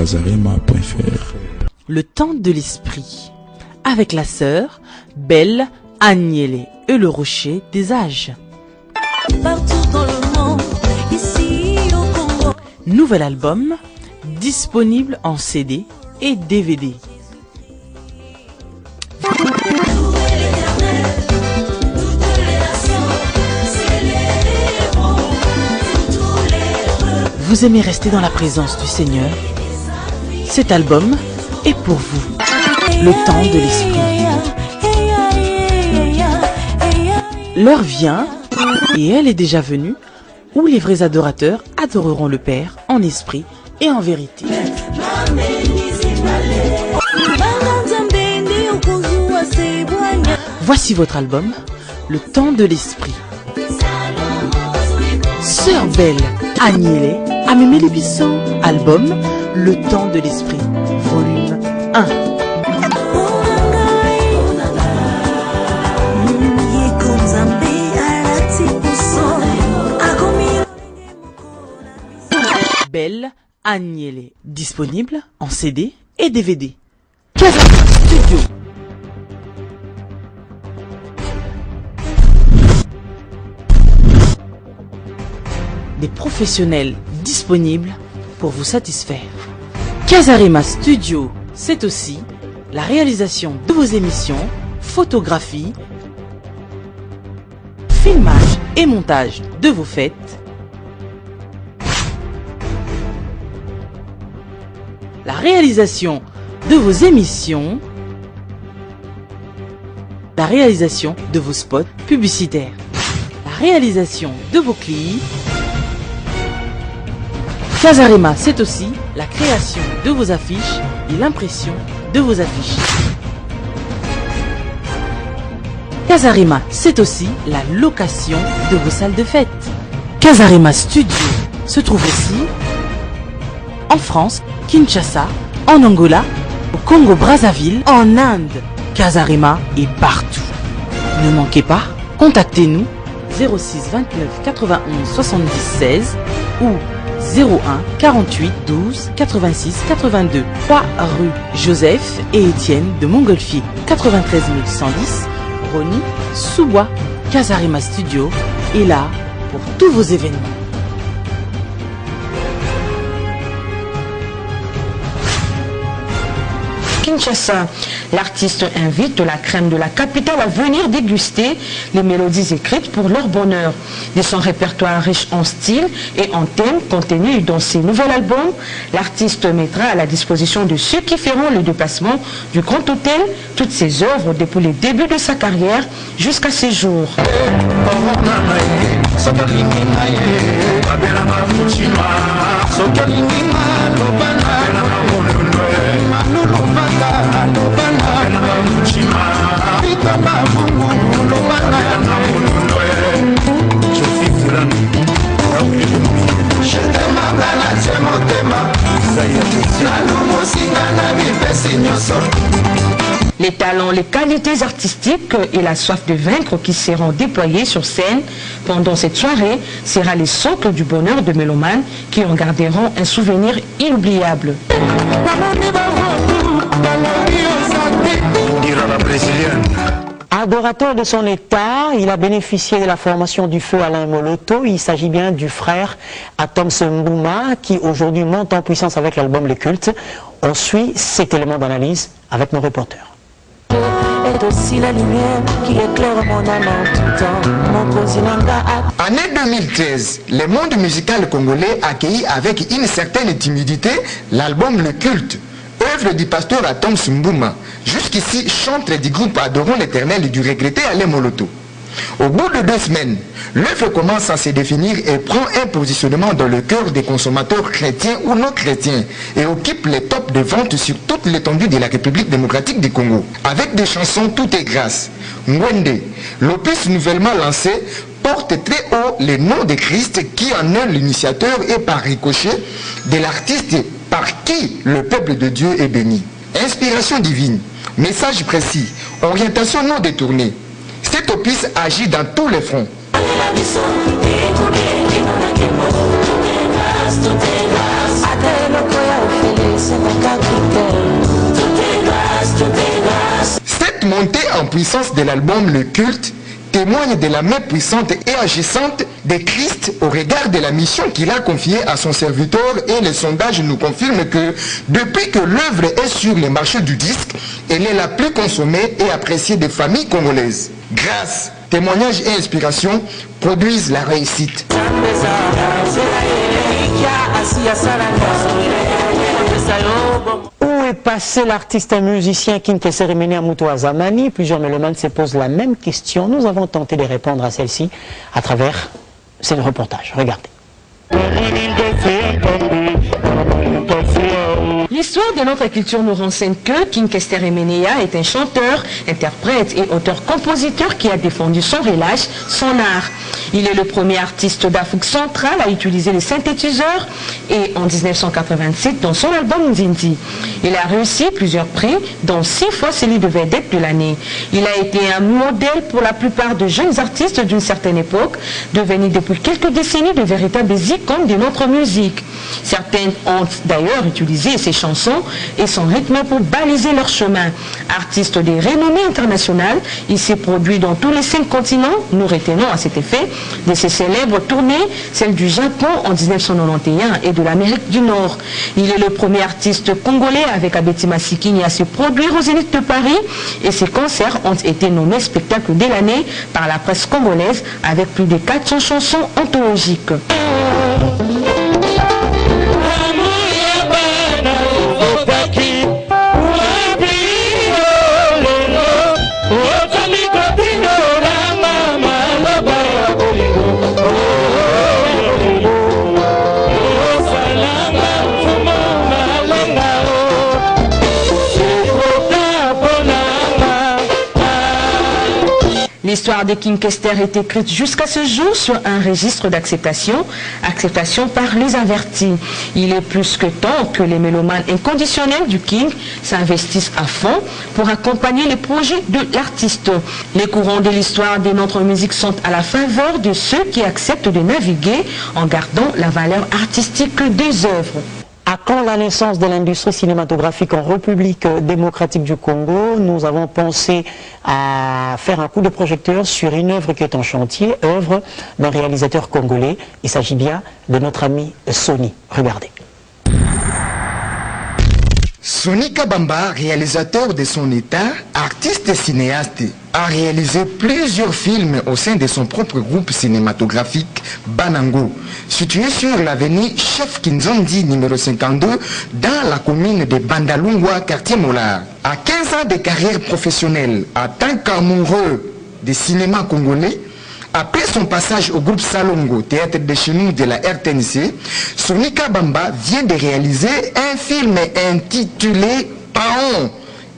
kazarema.fr. Le temps de l'esprit, avec la sœur Belle Agnelé et le rocher des âges. Partout dans le monde, ici au Congo. Nouvel album, disponible en CD et DVD. Vous aimez rester dans la présence du Seigneur? Cet album est pour vous. Le temps de l'esprit. L'heure vient, et elle est déjà venue, où les vrais adorateurs adoreront le Père en esprit et en vérité. Voici votre album, Le temps de l'esprit. Sœur Belle Agnelé, Amémé Lépisson, album Le temps de l'esprit, volume 1. Belle Agnelé, disponible en CD et DVD. Kazarema Studio. Des professionnels disponibles pour vous satisfaire. Kazarema Studio, c'est aussi la réalisation de vos émissions, photographie, filmage et montage de vos fêtes, la réalisation de vos émissions, la réalisation de vos spots publicitaires, la réalisation de vos clips. Kazarema, c'est aussi la création de vos affiches et l'impression de vos affiches. Kazarema, c'est aussi la location de vos salles de fête. Kazarema Studio se trouve aussi en France, Kinshasa, en Angola, au Congo-Brazzaville, en Inde. Kazarema est partout. Ne manquez pas, contactez-nous 06 29 91 70 16 ou 01 48 12 86 82. 3 rue Joseph et Étienne de Montgolfier, 93 110, Rony, Sous-Bois. Kazarema Studio est là pour tous vos événements. Kinshasa, l'artiste invite la crème de la capitale à venir déguster les mélodies écrites pour leur bonheur. De son répertoire riche en style et en thèmes contenus dans ses nouvel album, l'artiste mettra à la disposition de ceux qui feront le déplacement du Grand Hôtel toutes ses œuvres depuis le début de sa carrière jusqu'à ses jours. Les talents, les qualités artistiques et la soif de vaincre qui seront déployés sur scène pendant cette soirée sera le socle du bonheur de mélomanes qui en garderont un souvenir inoubliable. Adorateur de son état, il a bénéficié de la formation du feu Alain Moloto. Il s'agit bien du frère Atom Mbouma qui aujourd'hui monte en puissance avec l'album Le Culte. On suit cet élément d'analyse avec nos reporters. Est aussi la lumière qui éclaire mon âme en tout temps. Année 2013, le monde musical congolais accueillit avec une certaine timidité l'album Le Culte, œuvre du pasteur Atom Mbouma. Jusqu'ici, chantre du groupe adorant l'éternel et du regretté Alain Moloto. Au bout de 2 semaines, l'œuvre commence à se définir et prend un positionnement dans le cœur des consommateurs chrétiens ou non chrétiens et occupe les tops de vente sur toute l'étendue de la République démocratique du Congo. Avec des chansons Tout est grâce, Ngwende, l'opus nouvellement lancé porte très haut le nom de Christ qui en est l'initiateur et par ricochet de l'artiste par qui le peuple de Dieu est béni. Inspiration divine, message précis, orientation non détournée. Cet opus agit dans tous les fronts. montée en puissance de l'album Le Culte témoigne de la main puissante et agissante de Christ au regard de la mission qu'il a confiée à son serviteur, et les sondages nous confirment que depuis que l'œuvre est sur les marchés du disque, elle est la plus consommée et appréciée des familles congolaises. Grâce, témoignages et inspiration produisent la réussite. Où est passé l'artiste et musicien Kinkesser Emenea Mutua Zamani? Plusieurs mélomanes se posent la même question. Nous avons tenté de répondre à celle-ci à travers ce reportage. Regardez. L'histoire de notre culture nous renseigne que Kinkesser Emenea est un chanteur, interprète et auteur-compositeur qui a défendu sans relâche son art. Il est le premier artiste d'Afrique centrale à utiliser les synthétiseurs et en 1987 dans son album Ndindi. Il a réussi plusieurs prix, dont 6 fois celui de vedette de l'année. Il a été un modèle pour la plupart de jeunes artistes d'une certaine époque, devenus depuis quelques décennies de véritables icônes de notre musique. Certaines ont d'ailleurs utilisé ses chansons et son rythme pour baliser leur chemin. Artiste de renommée internationale, il s'est produit dans tous les 5 continents. Nous retenons à cet effet de ses célèbres tournées, celle du Japon en 1991 et de l'Amérique du Nord. Il est le premier artiste congolais avec Abeti Masikini à se produire au Zénith de Paris, et ses concerts ont été nommés spectacles de l'année par la presse congolaise avec plus de 400 chansons anthologiques. L'histoire de Kinkesser est écrite jusqu'à ce jour sur un registre d'acceptation, acceptation par les avertis. Il est plus que temps que les mélomanes inconditionnels du King s'investissent à fond pour accompagner les projets de l'artiste. Les courants de l'histoire de notre musique sont à la faveur de ceux qui acceptent de naviguer en gardant la valeur artistique des œuvres. À quand la naissance de l'industrie cinématographique en République démocratique du Congo? Nous avons pensé à faire un coup de projecteur sur une œuvre qui est en chantier, œuvre d'un réalisateur congolais. Il s'agit bien de notre ami Sony. Regardez. Sony Kabamba, réalisateur de son état, artiste et cinéaste, a réalisé plusieurs films au sein de son propre groupe cinématographique Banango, situé sur l'avenue Chef Kinzondi numéro 52 dans la commune de Bandalungwa, quartier Molar. À 15 ans de carrière professionnelle, en tant qu'amoureux du cinéma congolais, après son passage au groupe Salongo, théâtre de chez nous de la RTNC, Sony Kabamba vient de réaliser un film intitulé Paon,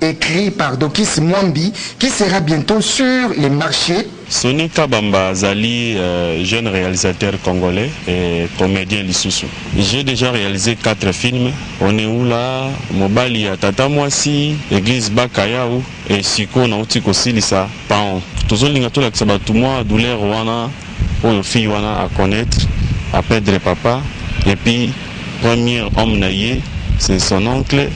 écrit par Dokis Mwambi, qui sera bientôt sur les marchés. Sony Kabamba Zali, jeune réalisateur congolais et comédien Lissousou. J'ai déjà réalisé 4 films. On est où là? Mobali à Tata Mwasi, Église Bakayaou et Siko Nautiko Silisa Paon. Toujours l'ingato la ksabatu moi douleur wana, ou fille wana à connaître, à perdre papa. Et puis, premier homme naïe, c'est son oncle.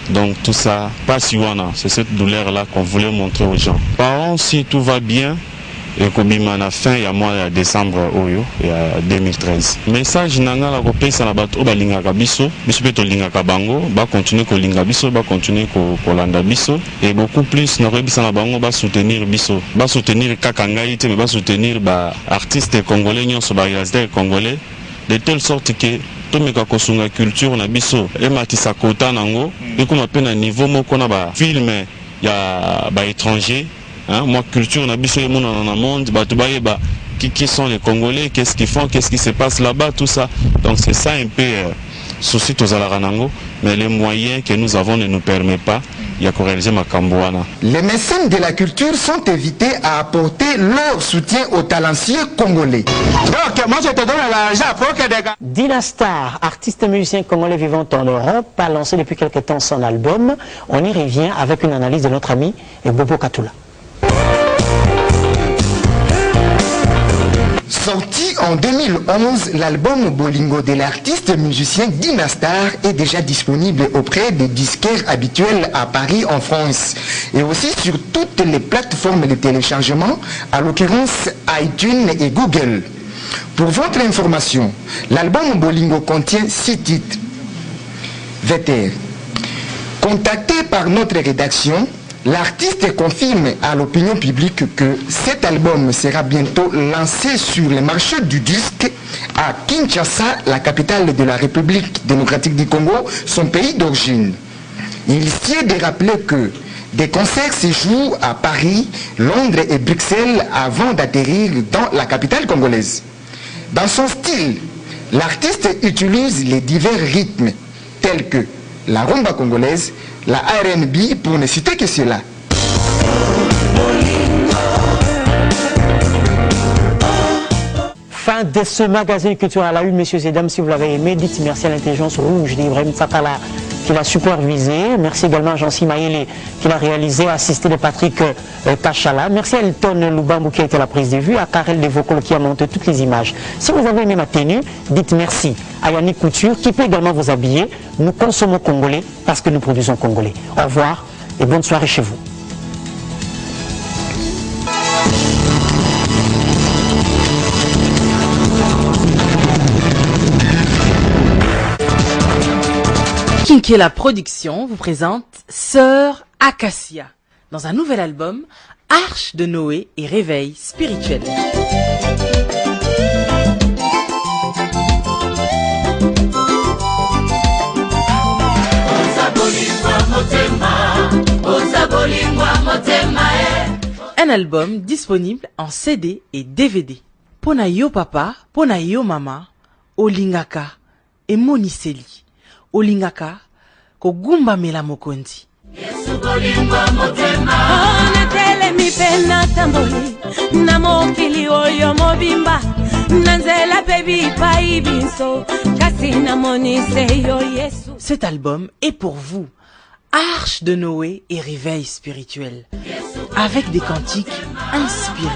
Donc tout ça, pas si wana, c'est cette douleur-là qu'on voulait montrer aux gens. Paon, si tout va bien, et comme il m'a fin, il y a mois de décembre, il y a 2013. Message nanga la copie ça na bato ba linga kabiso, biso peto linga kabango, ba continuer ko linga biso, ba continuer ko landa biso, et beaucoup plus na rebisa na bango ba soutenir biso, ba soutenir kakanga ite, mais ba soutenir ba artistes congolais nyonso ba réalisateurs congolais, de telle sorte que tomeka kosunga culture na biso, et matisa kota nango, et comme appelle un niveau moko na ba film ya ba étranger. Hein, moi, culture, on a besoin de monde dans le monde, qui sont les Congolais, qu'est-ce qu'ils font, qu'est-ce qui se passe là-bas, tout ça. Donc c'est ça un peu souci aux Alaranango, mais les moyens que nous avons ne nous permettent pas. Il y a qu'à réaliser ma Cambouana. Les mécènes de la culture sont invités à apporter leur soutien aux talentueux congolais. Donc, moi je te donne l'argent pour que des gars. Dina Star, artiste et musicien congolais vivant en Europe, a lancé depuis quelque temps son album. On y revient avec une analyse de notre ami Bobo Katula. Sorti en 2011, l'album Bolingo de l'artiste musicien Dynastar est déjà disponible auprès des disquaires habituels à Paris en France et aussi sur toutes les plateformes de téléchargement, à l'occurrence iTunes et Google. Pour votre information, l'album Bolingo contient 6 titres. VTR. Contacté par notre rédaction, l'artiste confirme à l'opinion publique que cet album sera bientôt lancé sur le marché du disque à Kinshasa, la capitale de la République démocratique du Congo, son pays d'origine. Il tient de rappeler que des concerts se jouent à Paris, Londres et Bruxelles avant d'atterrir dans la capitale congolaise. Dans son style, l'artiste utilise les divers rythmes tels que la rumba congolaise, la R&B pour ne citer que cela. Fin de ce magazine culturel à la une, messieurs et dames. Si vous l'avez aimé, dites merci à l'intelligence rouge d'Ibrahim Fatala qui l'a supervisé. Merci également à Jean-Cy Maïlé qui l'a réalisé, assisté de Patrick Kachala. Merci à Elton Loubambou qui a été la prise de vue, à Karel Devokolo qui a monté toutes les images. Si vous avez aimé ma tenue, dites merci à Yannick Couture qui peut également vous habiller. Nous consommons congolais parce que nous produisons congolais. Au revoir et bonne soirée chez vous. Kinkela Production vous présente Sœur Acacia dans un nouvel album Arche de Noé et Réveil spirituel. Un album disponible en CD et DVD. Pona yo papa, pona yo mama, olingaka et moniseli. Olingaka kogumba mela mokondi. Onatele mi pena tamboli na mokili oyo mobimba nanzela baby pai binso kasi na monise yo Yesu. Cet album est pour vous. Arche de Noé et réveil spirituel. Avec des cantiques inspirés.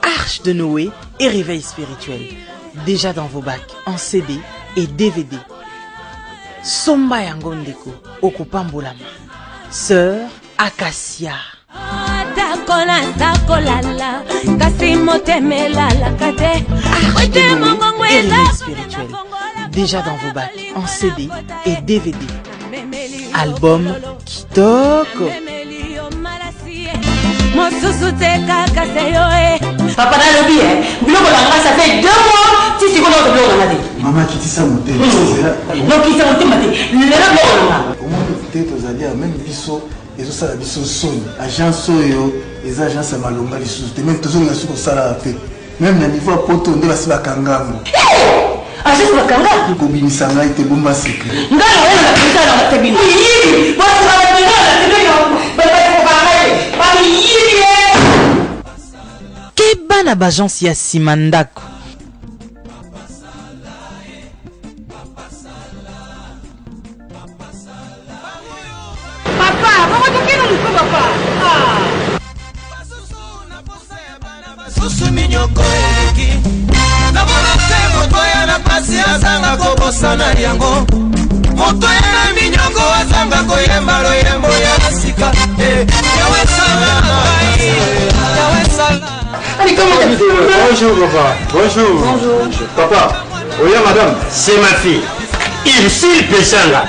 Arche de Noé et réveil spirituel. Déjà dans vos bacs en CD et DVD. Somba Yangondeko, Okupambolama. Sœur Acacia. Arche de Noé et réveil spirituel. Déjà dans vos bacs en CD et DVD. Album Kitoko. Papa n'a le billet. Ça fait 2 mois si tu connais le blog. Maman qui dit ça monter. Non, qui s'est monté. Comment peut-être aux alliés même biso et ça la biso son agence oyo les agences à malonga les sous même toujours la sous ça la fait même le niveau poto on va se bakangambo. Agence bakanga ko binisanga ite bomba secret. Ngana wena na pesa na tebini. Oui, moi ça va bien la tebini. Pas yiri. Kebana bagence ya Simandako. Papa, maman tu kena luko papa. Susu minyoko eleki na volonté moto ya na pasi azanga kobosana yango moto ya na minyoko azanga koyemba loyembo ya sika yawe sala yawe sala. Bonjour papa. Bonjour. Bonjour. Papa. Oui madame. C'est ma fille. Irsile Pesanga.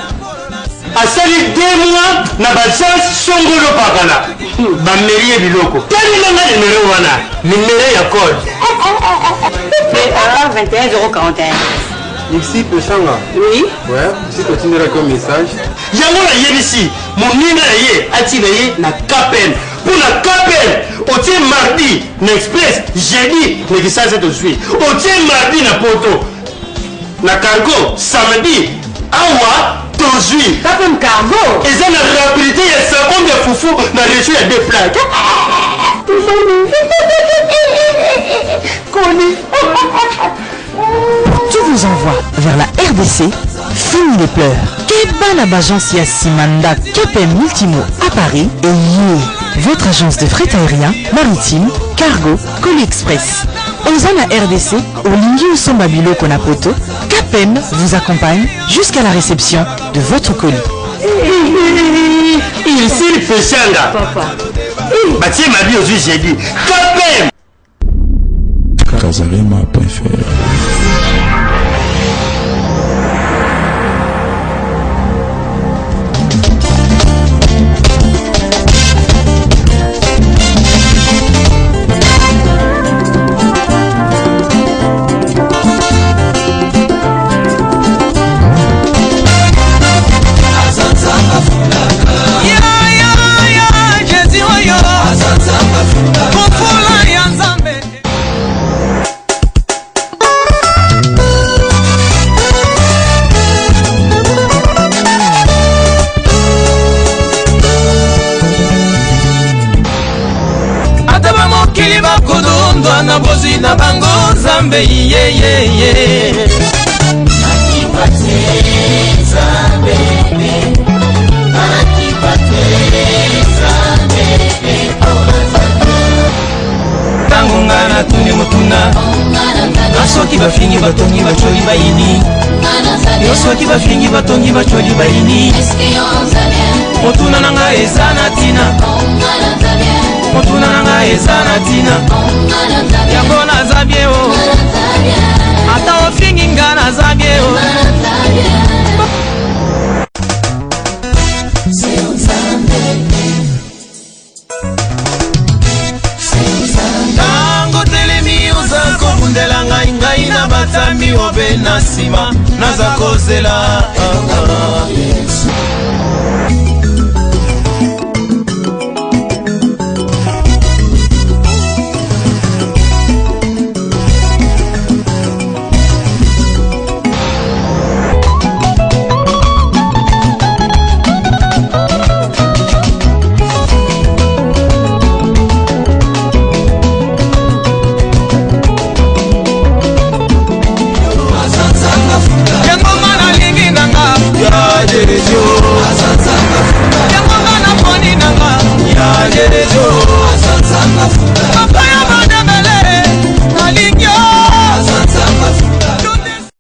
A sali 2 mois na bagence songolo pakala. Bamerie biloko. Tali nanga numéro wana. Numéro ya code. C'est 21,41 €. Ici Pesanga. Oui. Ouais, si continue comme message. Yango la yebisi. Mon numéro ye ati na ye na Capel. Pour la Capel, au tien mardi na Express, jeudi na Kisasa tout de suite. Au tien mardi na Poto. Na Cargo samedi. Awa aujourd'hui. Capel Cargo. Et ça la rapidité il y a 50 de foufou na reçu il y a 2 plaques. Tout vous envoie vers la RDC, fini les pleurs. Kebana Bagence Simanda Kepen Multimo à Paris et votre agence de fret aérien, maritime, cargo, colis express. Ozana RDC, au Lingui Sombabilo Konapoto, Kepen vous accompagne jusqu'à la réception de votre colis. Il s'il fait changa. Papa. Bâti ma vie aussi, j'ai dit. Kepen. Kazarima.fr. na bozi na bango Zambe ye Akipate Zambe Akipate Zambe Tango ngana tuni mutuna Asoki bafingi batongi bacholi baini Yosoki bafingi batongi bacholi baini Motuna nanga ezana tina Motuna nanga ezana tina Yango na zabie o Ata ofingi ngana zabie o Tango telemi oza kobundela ngai na batami obe na sima naza kozela